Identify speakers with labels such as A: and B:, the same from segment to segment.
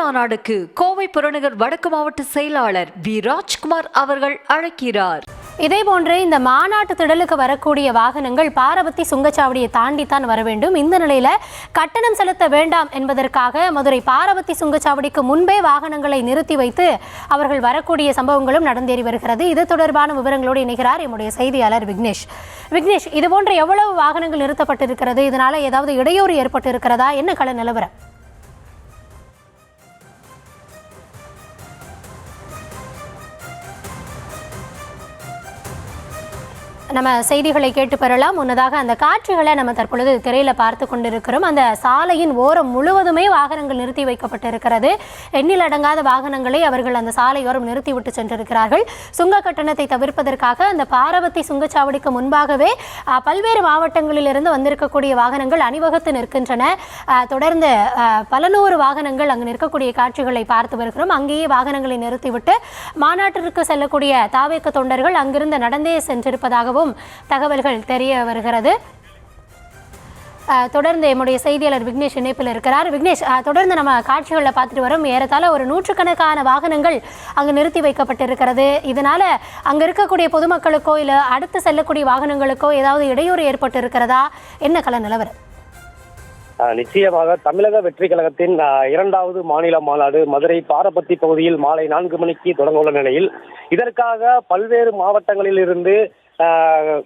A: மாநாடுக்கு கோவை புறநகர் வடக்கு மாவட்ட செயலாளர் வி ராஜ்குமார் அவர்கள் அழைக்கிறார்.
B: இதேபோன்று இந்த மாநாட்டு திடலுக்கு வரக்கூடிய வாகனங்கள் பாரபத்தி சுங்கச்சாவடியை தாண்டித்தான் வர வேண்டும். இந்த நிலையில கட்டணம் செலுத்த வேண்டாம் என்பதற்காக மதுரை பாரபத்தி சுங்கச்சாவடிக்கு முன்பே வாகனங்களை நிறுத்தி வைத்து அவர்கள் வரக்கூடிய சம்பவங்களும் நடந்தேறி வருகிறது. இது தொடர்பான விவரங்களோடு இணைகிறார் எம்முடைய செய்தியாளர் விக்னேஷ். இதுபோன்ற எவ்வளவு வாகனங்கள் நிறுத்தப்பட்டிருக்கிறது? இதனால ஏதாவது இடையூறு ஏற்பட்டு இருக்கிறதா? என்ன கள நிலவரம்? நம்ம செய்திகளை கேட்டு பெறலாம். முன்னதாக அந்த காட்சிகளை நம்ம தற்பொழுது திரையில பார்த்து கொண்டிருக்கிறோம். அந்த சாலையின் ஓரம் முழுவதுமே வாகனங்கள் நிறுத்தி வைக்கப்பட்டிருக்கிறது. எண்ணில் அடங்காத வாகனங்களை அவர்கள் அந்த சாலையோரம் நிறுத்திவிட்டு சென்றிருக்கிறார்கள். சுங்க கட்டணத்தை தவிர்ப்பதற்காக அந்த பாரபத்தி சுங்கச்சாவடிக்கு முன்பாகவே பல்வேறு மாவட்டங்களில் இருந்து வந்திருக்கக்கூடிய வாகனங்கள் அணிவகுத்து நிற்கின்றன. தொடர்ந்து பல நூறு வாகனங்கள் அங்கு நிற்கக்கூடிய காட்சிகளை பார்த்து வருகிறோம். அங்கேயே வாகனங்களை நிறுத்திவிட்டு மாநாட்டிற்கு செல்லக்கூடிய தாவேக தொண்டர்கள் அங்கிருந்து நடந்தே சென்றிருப்பதாகவும் தகவல்கள் தெரிய வருகிறது. தொடர்ந்து நம்முடைய செய்தியாளர் விக்னேஷ் இணைப்பில் இருக்கிறார். விக்னேஷ், தொடர்ந்து நம்ம காட்சிகளில் பார்த்துட்டு வரோம். ஏறத்தாழ ஒரு நூற்றுக்கணக்கான வாகனங்கள் அங்கு நிறுத்தி வைக்கப்பட்டிருக்கிறது. இதனால அங்க இருக்கக்கூடிய பொதுமக்களுக்கோ இல்லை அடுத்து செல்லக்கூடிய வாகனங்களுக்கோ ஏதாவது இடையூறு ஏற்பட்டு இருக்கிறதா? என்ன கள நிலவரம்?
C: நிச்சயமாக தமிழக வெற்றி கழகத்தின் இரண்டாவது மாநில மாநாடு மதுரை பாரபத்தி பகுதியில் மாலை 4 மணிக்கு தொடங்க உள்ள நிலையில் இதற்காக பல்வேறு மாவட்டங்களில் இருந்து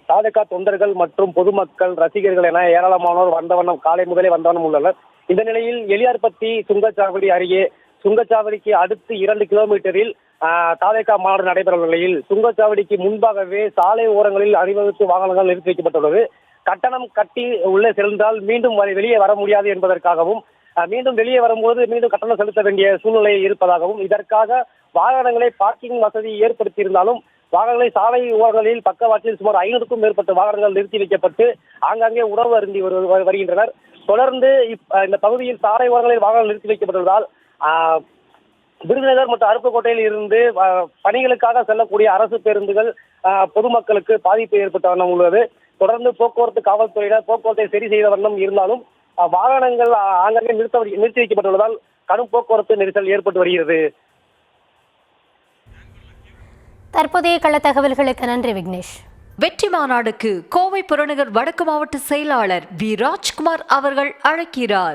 C: தாவேகா தொண்டர்கள் மற்றும் பொதுமக்கள் ரசிகர்கள் என ஏராளமானோர் வந்தவண்ணம் காலை முதலே வந்தவண்ணம் உள்ளனர். இந்த நிலையில் எலியார்பட்டி சுங்கச்சாவடி அருகே சுங்கச்சாவடிக்கு அடுத்து 2 கிலோமீட்டரில் தாவேகா மாநாடு நடைபெறும் நிலையில் சுங்கச்சாவடிக்கு முன்பாகவே சாலை ஓரங்களில் அணிவகுத்து வாகனங்கள் நிறுத்தி வைக்கப்பட்டுள்ளது. கட்டணம் கட்டி உள்ளே சென்றால் மீண்டும் வெளியே வர முடியாது என்பதற்காகவும் மீண்டும் வெளியே வரும்போது மீண்டும் கட்டணம் செலுத்த வேண்டிய சூழ்நிலை இருப்பதாகவும் இதற்காக வாகனங்களை பார்க்கிங் வசதி ஏற்படுத்தியிருந்தாலும் வாகனங்களை சாலை ஓரங்களில் பக்கவாட்டில் சுமார் 500க்கும் மேற்பட்ட வாகனங்கள் நிறுத்தி வைக்கப்பட்டு ஆங்காங்கே உணவு அருந்தி வருகின்றனர். தொடர்ந்து இந்த பகுதியில் சாலை ஓரங்களில் வாகனங்கள் நிறுத்தி வைக்கப்பட்டுள்ளதால் விருதுநகர் மற்றும் அருப்புக்கோட்டையில் இருந்து பணிகளுக்காக செல்லக்கூடிய அரசு பேருந்துகள் பொதுமக்களுக்கு பாதிப்பு ஏற்பட்ட வண்ணம் உள்ளது. தொடர்ந்து போக்குவரத்து காவல்துறையினர் போக்குவரத்தை சரி செய்த வண்ணம் இருந்தாலும் வாகனங்கள் ஆங்காங்கே நிறுத்தி வைக்கப்பட்டுள்ளதால் கடும் போக்குவரத்து நெரிசல் ஏற்பட்டு வருகிறது.
B: தற்போதைய கள தகவல்களுக்கு நன்றி விக்னேஷ்.
A: வெற்றி மாநாடுக்கு கோவை புறநகர் வடக்கு மாவட்ட செயலாளர் வி ராஜ்குமார் அவர்கள் அழைக்கிறார்.